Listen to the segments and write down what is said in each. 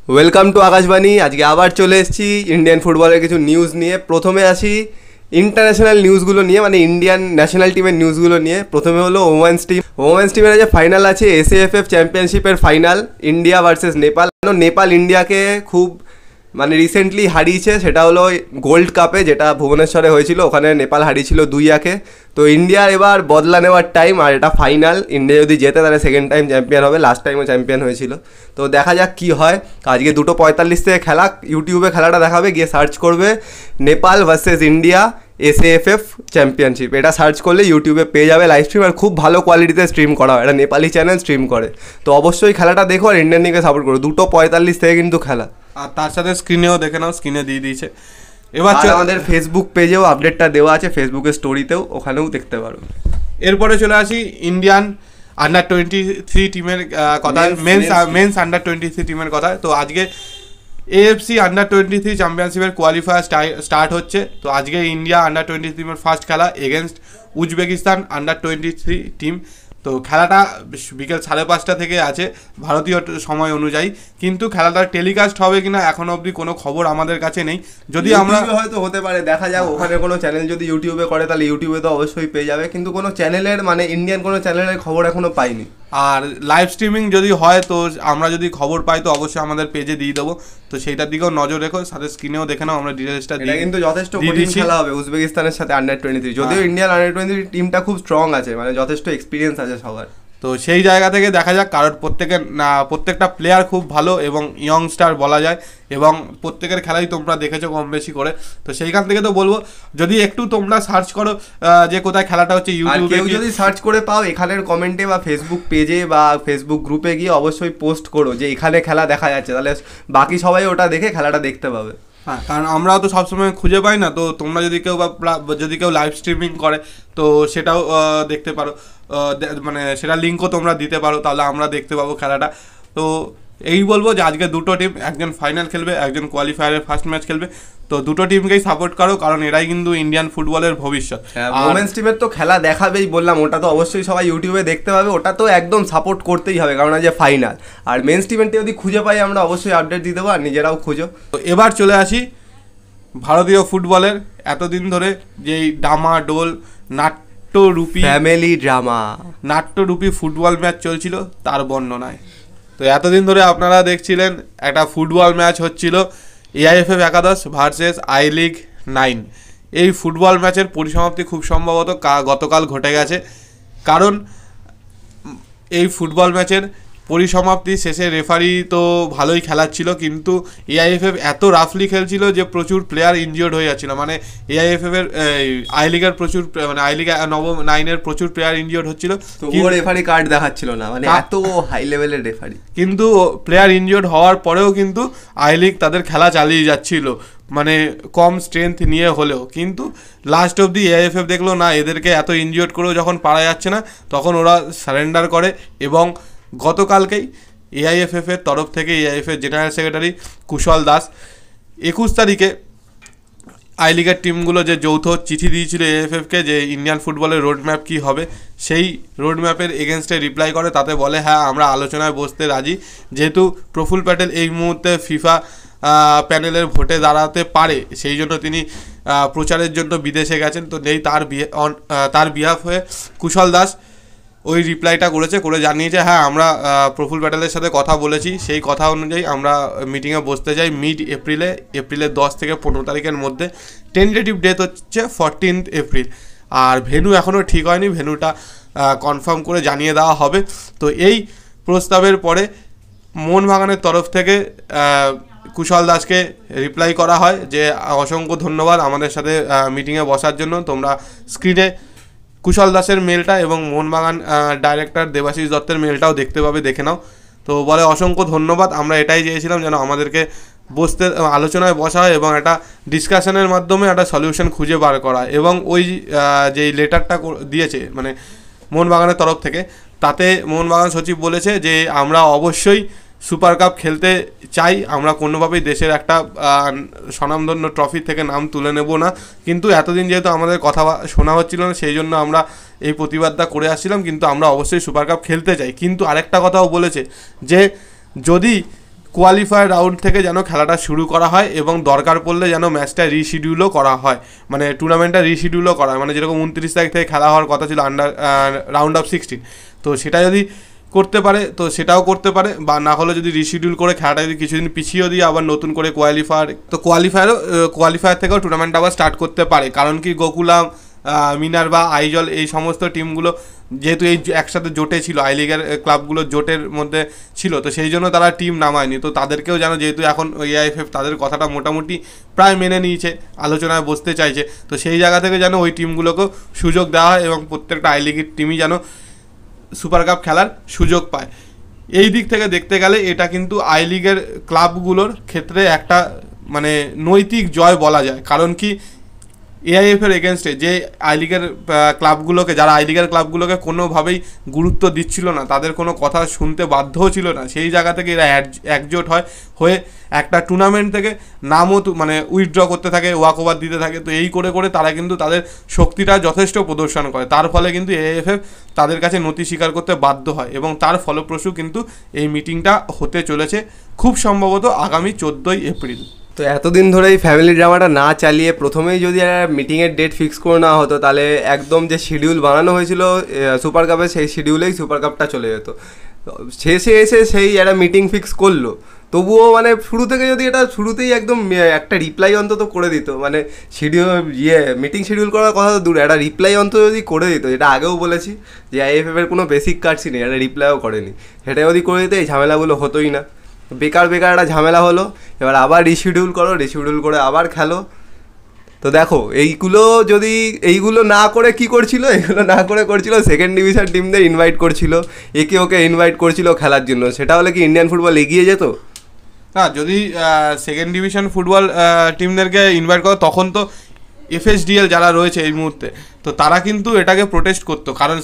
Welcome to Akashvani. আজকে আবার চলে এসেছি ইন্ডিয়ান ফুটবলের কিছু নিউজ নিয়ে। প্রথমে আসি ইন্টারন্যাশনাল নিউজগুলো নিয়ে, মানে ইন্ডিয়ান ন্যাশনাল টিমের নিউজগুলো নিয়ে। প্রথমে হলো ওমেন্স টিমের যে ফাইনাল আছে, এসএএফএফ চ্যাম্পিয়নশিপের final, India versus Nepal. Nepal ইন্ডিয়াকে খুব মানে রিসেন্টলি হারিয়েছে, সেটা হলো গোল্ড কাপে, যেটা ভুবনেশ্বরে হয়েছিল। ওখানে নেপাল হারিয়েছিল 2-1। তো ইন্ডিয়ার এবার বদলা নেওয়ার টাইম, আর এটা ফাইনাল। ইন্ডিয়া যদি জেতে তাহলে সেকেন্ড টাইম চ্যাম্পিয়ন হবে, লাস্ট টাইমও চ্যাম্পিয়ন হয়েছিল। তো দেখা যাক কী হয়। আজকে 2:45 থেকে খেলা, ইউটিউবে খেলাটা দেখাবে, গিয়ে সার্চ করবে Nepal versus India SAFF championship. এটা সার্চ করলে ইউটিউবে পেয়ে যাবে লাইভ স্ট্রিম, আর খুব ভালো কোয়ালিটিতে স্ট্রিম করা হয়। এটা নেপালি চ্যানেল স্ট্রিম করে। তো অবশ্যই খেলাটা দেখো আর ইন্ডিয়ান টিমকে সাপোর্ট করো। 2:45 থেকে কিন্তু খেলা। আর তার সাথে স্ক্রিনেও দেখে নাও, স্ক্রিনে দিয়ে দিয়েছে। এবার আমাদের ফেসবুক পেজেও আপডেটটা দেওয়া আছে, ফেসবুকের স্টোরিতেও, ওখানেও দেখতে পারো। এরপরে চলে আসি ইন্ডিয়ান আন্ডার-23 টিমের কথা, মেন্স আন্ডার-23 টিমের কথা। তো আজকে এএফসি আন্ডার-23 চ্যাম্পিয়নশিপের কোয়ালিফায়ার স্টার্ট হচ্ছে। তো আজকে ইন্ডিয়া আন্ডার-23 টিমের ফার্স্ট খেলা এগেনস্ট উজবেকিস্তান আন্ডার-23 টিম। তো খেলাটা বিকেল 5:30 থেকে আছে ভারতীয় সময় অনুযায়ী, কিন্তু খেলাটা টেলিকাস্ট হবে কিনা এখনো অবধি কোনো খবর আমাদের কাছে নেই। যদি আমরা হয়তো হতে পারে, দেখা যাক। ওখানে কোনো চ্যানেল যদি ইউটিউবে করে তাহলে ইউটিউবে তো অবশ্যই পেয়ে যাবে, কিন্তু কোনো চ্যানেলের, মানে ইন্ডিয়ান কোনো চ্যানেলের খবর এখনো পাইনি। আর লাইভ স্ট্রিমিং যদি হয়, তো আমরা যদি খবর পাই তো অবশ্যই আমাদের পেজে দিয়ে দেবো। তো সেইটার দিকেও নজর রেখো, সাথে স্ক্রিনেও দেখে নাও, আমরা ডিটেলসটা এটা কিন্তু যথেষ্ট কঠিন খেলা হবে উজবেকিস্তানের সাথে আন্ডার-23। যদিও ইন্ডিয়ান আন্ডার-23 টিমটা খুব স্ট্রং আছে, মানে যথেষ্ট এক্সপিরিয়েন্স আছে সবার। তো সেই জায়গা থেকে দেখা যাক, কারণ প্রত্যেকটা প্লেয়ার খুব ভালো এবং ইয়ংস্টার বলা যায়, এবং প্রত্যেকের খেলাই তোমরা দেখেছো কম বেশি করে। তো সেইখান থেকে তো বলবো, যদি একটু তোমরা সার্চ করো যে কোথায় খেলাটা হচ্ছে ইউটিউবে, যদি সার্চ করে পাও, এখানের কমেন্টে বা ফেসবুক পেজে বা ফেসবুক গ্রুপে গিয়ে অবশ্যই পোস্ট করো যে এখানে খেলা দেখা যাচ্ছে, তাহলে বাকি সবাই ওটা দেখে খেলাটা দেখতে পাবে। হ্যাঁ, কারণ আমরাও তো সবসময় খুঁজে পাই না। তো তোমরা যদি কেউ লাইভ স্ট্রিমিং করে তো সেটাও দেখতে পারো, মানে সেটা লিঙ্কও তোমরা দিতে পারো, তাহলে আমরা দেখতে পাবো খেলাটা। তো এই বলবো যে আজকে দুটো টিম, একজন ফাইনাল খেলবে, একজন কোয়ালিফায়ারের ফার্স্ট ম্যাচ খেলবে। তো দুটো টিমকেই সাপোর্ট করো, কারণ এরাই কিন্তু ইন্ডিয়ান ফুটবলের ভবিষ্যৎ। ওমেন্স টিমের তো খেলা দেখাবেই বললাম, ওটা তো অবশ্যই সবাই ইউটিউবে দেখতে পাবে, ওটা তো একদম সাপোর্ট করতেই হবে, কারণ আজ ফাইনাল। আর মেন্স টিমেরটি যদি খুঁজে পাই আমরা অবশ্যই আপডেট দিয়ে দেবো, আর নিজেরাও খুঁজো। তো এবার চলে আসি ভারতীয় ফুটবলের এতদিন ধরে যেই ডামাডোল নাট্যরূপী ফ্যামিলি ড্রামা, নাট্যরূপী ফুটবল ম্যাচ চলছিল তার বর্ণনায়। তো এতদিন ধরে আপনারা দেখছিলেন একটা ফুটবল ম্যাচ হচ্ছিল এআইএফএফ একাদশ ভার্সেস আই লিগ 9। এই ফুটবল ম্যাচের পরিসমাপ্তি খুব সম্ভবত গতকাল ঘটে গেছে, কারণ এই ফুটবল ম্যাচের পরিসমাপ্তি শেষে রেফারি তো ভালোই খেলাচ্ছিল, কিন্তু এআইএফএফ এত রাফলি খেলছিল যে প্রচুর প্লেয়ার ইনজিওর্ড হয়ে যাচ্ছিল। মানে এআইএফএফের আই লিগের প্রচুর, মানে আই লিগ নবম 9-এর প্রচুর প্লেয়ার ইনজিওর্ড হচ্ছিল, কিন্তু রেফারি কার্ড দেখাচ্ছিল না, মানে এত হাই লেভেলের রেফারি। কিন্তু প্লেয়ার ইনজিওর্ড হওয়ার পরেও কিন্তু আই লিগ তাদের খেলা চালিয়ে যাচ্ছিল, মানে কম স্ট্রেংথ নিয়ে হলেও। কিন্তু লাস্ট অবধি এআইএফএফ দেখলো না, এদেরকে এত ইনজিওর্ড করেও যখন পারা যাচ্ছে না, তখন ওরা সারেন্ডার করে। এবং গতকালকেই এআইএফএফের তরফ থেকে এআইএফএফের জেনারেল সেক্রেটারি কুশল দাস 21 তারিখে আই লিগের টিমগুলো যে যৌথ চিঠি দিয়েছিল এআইএফএফকে যে ইন্ডিয়ান ফুটবলের রোডম্যাপ কী হবে, সেই রোডম্যাপের এগেনস্টে রিপ্লাই করে। তাতে বলে হ্যাঁ, আমরা আলোচনায় বসতে রাজি। যেহেতু প্রফুল প্যাটেল এই মুহূর্তে ফিফা প্যানেলের ভোটে দাঁড়াতে পারে, সেই জন্য তিনি প্রচারের জন্য বিদেশে গেছেন। তো নেই তার বিহাফ হয়ে কুশল দাস ওই রিপ্লাইটা করে জানিয়েছে হ্যাঁ, আমরা প্রফুল প্যাটেলের সাথে কথা বলেছি, সেই কথা অনুযায়ী আমরা মিটিংয়ে বসতে চাই মিড এপ্রিলের 10 থেকে 15 তারিখের মধ্যে। টেন্টেটিভ ডেট হচ্ছে 14 এপ্রিল। আর ভেন্যু এখনও ঠিক হয়নি, ভেন্যুটা কনফার্ম করে জানিয়ে দেওয়া হবে। তো এই প্রস্তাবের পরে মোহনবাগানের তরফ থেকে কুশল দাসকে রিপ্লাই করা হয় যে অসংখ্য ধন্যবাদ আমাদের সাথে মিটিংয়ে বসার জন্য। তোমরা স্ক্রিনে কুশল দাসের মেলটা এবং মোহনবাগান ডাইরেক্টর দেবাশিস দত্তের মেলটাও দেখতে পাবে, দেখে নাও। তো বলে অসংখ্য ধন্যবাদ, আমরা এটাই চেয়েছিলাম যেন আমাদেরকে আলোচনায় বসা হয় এবং একটা ডিসকাশনের মাধ্যমে একটা সলিউশন খুঁজে বার করা। এবং ওই যেই লেটারটা দিয়েছে মানে মোহনবাগানের তরফ থেকে, তাতে মোহনবাগান সচিব বলেছে যে আমরা অবশ্যই সুপার কাপ খেলতে চাই, আমরা কোনোভাবেই দেশের একটা স্বনামধন্য ট্রফি থেকে নাম তুলে নেব না। কিন্তু এতদিন যেহেতু আমাদের কথা শোনা হচ্ছিল না, সেই জন্য আমরা এই প্রতিবাদটা করে আসছিলাম, কিন্তু আমরা অবশ্যই সুপার কাপ খেলতে চাই। কিন্তু আরেকটা কথাও বলেছে যে যদি কোয়ালিফায়ার রাউন্ড থেকে যেন খেলাটা শুরু করা হয় এবং দরকার পড়লে যেন ম্যাচটা রিশিডিউলও করা হয়, মানে টুর্নামেন্টটা রিশিডিউলও করা হয়, মানে যেরকম 29 তারিখ থেকে খেলা হওয়ার কথা ছিল রাউন্ড অফ 16, তো সেটা যদি করতে পারে তো সেটাও করতে পারে, বা না হলে যদি রিশিডিউল করে খেলাটা যদি কিছুদিন পিছিয়েও দিয়ে আবার নতুন করে কোয়ালিফায়ার থেকেও টুর্নামেন্ট আবার স্টার্ট করতে পারে। কারণ কি গোকুলাম, মিনার্ভা, আইজল এই সমস্ত টিমগুলো যেহেতু এই একসাথে জোটে ছিল, আই লিগের ক্লাবগুলো জোটের মধ্যে ছিল, তো সেই জন্য তারা টিম নামায়নি। তো তাদেরকেও যেন, যেহেতু এখন এআইএফএফ তাদের কথাটা মোটামুটি প্রায় মেনে নিয়েছে, আলোচনায় বসতে চাইছে, তো সেই জায়গা থেকে যেন ওই টিমগুলোকেও সুযোগ দেওয়া হয় এবং প্রত্যেকটা আই লিগের টিমই যেন সুপার কাপ খেলার সুযোগ পায়। এই দিক থেকে দেখতে গেলে এটা কিন্তু আই লিগের ক্লাবগুলোর ক্ষেত্রে একটা মানে নৈতিক জয় বলা যায়। কারণ কি এআইএফের এগেনস্টে যে আই লিগের ক্লাবগুলোকে, যারা আই লিগের ক্লাবগুলোকে কোনোভাবেই গুরুত্ব দিচ্ছিল না, তাদের কোনো কথা শুনতে বাধ্যও ছিল না, সেই জায়গা থেকে এরা একজোট হয়ে একটা টুর্নামেন্ট থেকে নামও মানে উইথড্র করতে থাকে, ওয়াক ওভার দিতে থাকে। তো এই করে করে তারা কিন্তু তাদের শক্তিটা যথেষ্ট প্রদর্শন করে, তার ফলে কিন্তু এআইএফএফ তাদের কাছে নতি স্বীকার করতে বাধ্য হয় এবং তার ফলপ্রসূ কিন্তু এই মিটিংটা হতে চলেছে খুব সম্ভবত আগামী 14ই এপ্রিল। তো এতদিন ধরে এই ফ্যামিলি ড্রামাটা না চালিয়ে প্রথমেই যদি মিটিংয়ের ডেট ফিক্স করে নেওয়া হতো, তাহলে একদম যে শিডিউল বানানো হয়েছিল সুপার কাপে সেই শিডিউলেই সুপার কাপটা চলে যেত। শেষে এসে সেই একটা মিটিং ফিক্স করলো, তবুও মানে শুরু থেকে যদি এটা শুরুতেই একদম একটা রিপ্লাই অন্তত করে দিত, মানে মিটিং শিডিউল করার কথা তো দূরে, একটা রিপ্লাই অন্তত যদি করে দিত, যেটা আগেও বলেছি যে আইএফএফের কোনো বেসিক কার্ডসই নেই, একটা রিপ্লাইও করেনি, সেটা যদি করে দিতে এই ঝামেলাগুলো হতোই না। বেকার একটা ঝামেলা হলো, এবার আবার রিশিডিউল করে আবার খেলো। তো দেখো এইগুলো না করে কি করছিল, এগুলো না করে করছিল সেকেন্ড ডিভিশন টিমদের ইনভাইট করছিল, ওকে ইনভাইট করছিল খেলার জন্য। সেটা হলে কি ইন্ডিয়ান ফুটবল এগিয়ে যেত? না, যদি সেকেন্ড ডিভিশন ফুটবল টিমদেরকে ইনভাইট করো তখন তো এফএসডিএল যারা রয়েছে এই মুহূর্তে, তো তারা কিন্তু এটাকে প্রোটেস্ট করতো। কারণ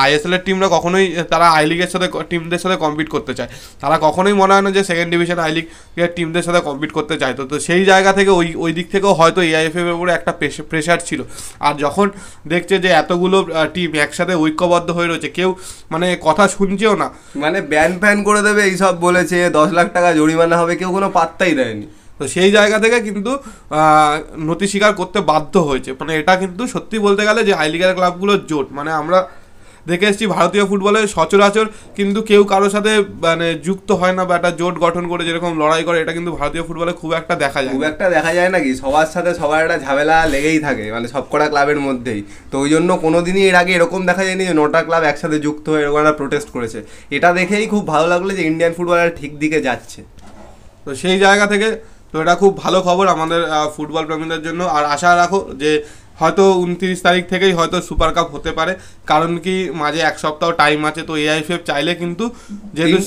আইএসএল এর টিমরা কখনোই তারা আই লিগের সাথে টিমদের সাথে কম্পিট করতে চায়, তারা কখনোই মনে হয় না যে সেকেন্ড ডিভিশন আই লিগের টিমদের সাথে কম্পিট করতে চায়। তো সেই জায়গা থেকে ওই দিক থেকেও হয়তো এআইএফএফ এর উপরে একটা প্রেশার ছিল। আর যখন দেখছে যে এতগুলো টিম একসাথে ঐক্যবদ্ধ হয়ে রয়েছে, কেউ মানে কথা শুনছেও না, মানে ব্যান করে দেবে এইসব বলেছে, 10 লাখ টাকা জরিমানা হবে, কেউ কোনো পাত্তাই দেয়নি। তো সেই জায়গা থেকে কিন্তু নতি স্বীকার করতে বাধ্য হয়েছে। মানে এটা কিন্তু সত্যি বলতে গেলে যে আই লিগের ক্লাবগুলোর জোট, মানে আমরা দেখে এসেছি ভারতীয় ফুটবলে সচরাচর কিন্তু কেউ কারোর সাথে মানে যুক্ত হয় না বা একটা জোট গঠন করে যেরকম লড়াই করে, এটা কিন্তু ভারতীয় ফুটবলে খুব একটা দেখা যায় নাকি, সবার সাথে সবার একটা ঝামেলা লেগেই থাকে, মানে সবকটা ক্লাবের মধ্যেই। তো ওই জন্য কোনোদিনই এর আগে এরকম দেখা যায়নি যে 9টা ক্লাব একসাথে যুক্ত হয়ে এরকম একটা প্রোটেস্ট করেছে। এটা দেখেই খুব ভালো লাগলো যে ইন্ডিয়ান ফুটবল ঠিক দিকে যাচ্ছে। তো সেই জায়গা থেকে তো এটা খুব ভালো খবর আমাদের ফুটবল প্রেমীদের জন্য। আর আশা রাখো যে হয়তো 29 তারিখ থেকেই হয়তো সুপার কাপ হতে পারে, কারণ কি মাঝে এক সপ্তাহ টাইম আছে। তো এআইএফএফ চাইলে কিন্তু যেহেতু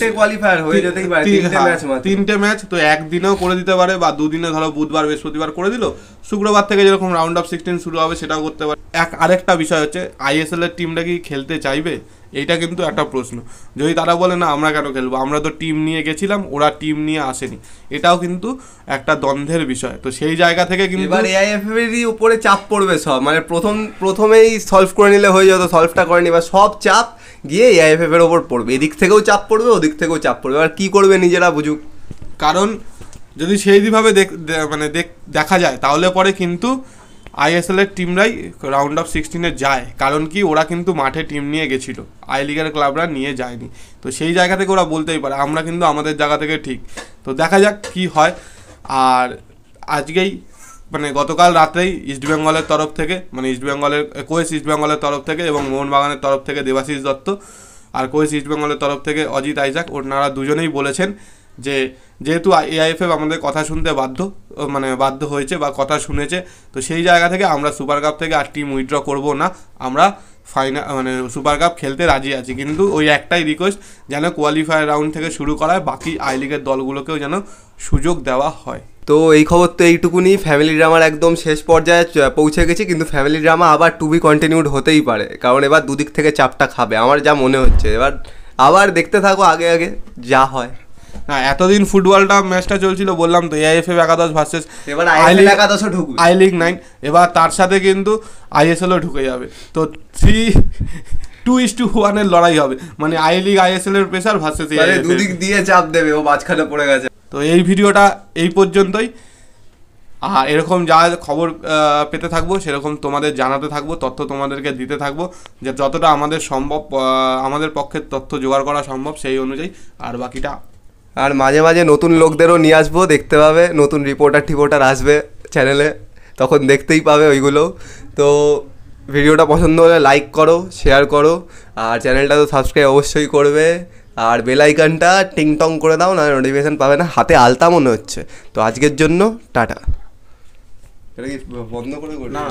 3টে ম্যাচ তো একদিনেও করে দিতে পারে, বা দুদিনে, ধরো বুধবার বৃহস্পতিবার করে দিল, শুক্রবার থেকে যেরকম রাউন্ড অফ 16 শুরু হবে সেটাও করতে পারে। আরেকটা বিষয় হচ্ছে আইএসএল এর টিমটা কি খেলতে চাইবে, এইটা কিন্তু একটা প্রশ্ন। যদি তারা বলে না আমরা কেন খেলবো, আমরা তো টিম নিয়ে গেছিলাম, ওরা টিম নিয়ে আসেনি, এটাও কিন্তু একটা দ্বন্দ্বের বিষয়। তো সেই জায়গা থেকে কিন্তু এবার এআইএফএফ এর উপরে চাপ পড়বে সব, মানে প্রথমেই সলভ করে নিলে হয়ে যেত, সলভটা করেনি, এবার সব চাপ গিয়ে এআইএফএফ এর ওপর পড়বে, এদিক থেকেও চাপ পড়বে, ওদিক থেকেও চাপ পড়বে। এবার কি করবে নিজেরা বুঝুক। কারণ যদি সেইভাবে দেখা যায় তাহলে পরে কিন্তু আইএসএল এর টিমরাই রাউন্ড অফ 16-এ যায়। কারণ কি ওরা কিন্তু মাঠে টিম নিয়ে গেছিলো, আই লিগের ক্লাবরা নিয়ে যায়নি। তো সেই জায়গা থেকে ওরা বলতেই পারে আমরা কিন্তু আমাদের জায়গা থেকে ঠিক। তো দেখা যাক কি হয়। আর আজকেই মানে গতকাল রাতেই ইস্টবেঙ্গলের তরফ থেকে, মানে ইস্টবেঙ্গলের তরফ থেকে এবং মোহনবাগানের তরফ থেকে দেবাশিস দত্ত, আর ইস্টবেঙ্গলের তরফ থেকে অজিত আইজাক, ওনারা দুজনেই বলেছেন যে যেহেতু এআইএফএফ আমাদের কথা শুনতে বাধ্য হয়েছে বা কথা শুনেছে, তো সেই জায়গা থেকে আমরা সুপার কাপ থেকে আর টিম উইথড্র করবো না, আমরা সুপার কাপ খেলতে রাজি আছি। কিন্তু ওই একটাই রিকোয়েস্ট, যেন কোয়ালিফায়ার রাউন্ড থেকে শুরু করায় বাকি আই লিগের দলগুলোকেও যেন সুযোগ দেওয়া হয়। তো এই খবর তো এইটুকুনি, ফ্যামিলি ড্রামার একদম শেষ পর্যায়ে পৌঁছে গেছি, কিন্তু ফ্যামিলি ড্রামা আবার টু বি কন্টিনিউড হতেই পারে, কারণ এবার দুদিক থেকে চাপটা খাবে আমার যা মনে হচ্ছে। এবার আবার দেখতে থাকো আগে যা হয়। হ্যাঁ, এতদিন ফুটবলটা ম্যাচটা চলছিল, বললাম তো এআইএফএফ একাদশ ভার্সেস এবার আইলিগ একাদশও ঢুকবে, আই লিগ 9, এবার তার সাথে কিন্তু আইএসএলও ঢুকে যাবে। তো 2:1 এর লড়াই হবে, মানে আই লিগ আইএসএল এর প্রেসার ভার্সেস দুদিক দিয়ে চাপ দেবে, ও মাঝখানে পড়ে গেছে। তো এই ভিডিওটা এই পর্যন্তই। আর এরকম যা খবর পেতে থাকবো সেরকম তোমাদের জানাতে থাকবো, তথ্য তোমাদেরকে দিতে থাকবো, যে যতটা আমাদের সম্ভব আমাদের পক্ষে তথ্য জোগাড় করা সম্ভব সেই অনুযায়ী। আর বাকিটা আর মাঝে মাঝে নতুন লোকদেরও নিয়ে আসবো, দেখতে পাবে, নতুন রিপোর্টার আসবে চ্যানেলে, তখন দেখতেই পাবে ওইগুলো। তো ভিডিওটা পছন্দ হলে লাইক করো, শেয়ার করো, আর চ্যানেলটা তো সাবস্ক্রাইব অবশ্যই করবে, আর বেল আইকনটা টিং টং করে দাও, না নোটিফিকেশান পাবে না। হাতে আলতা মনে হচ্ছে। তো আজকের জন্য টাটা। এটা কি বন্ধ করে না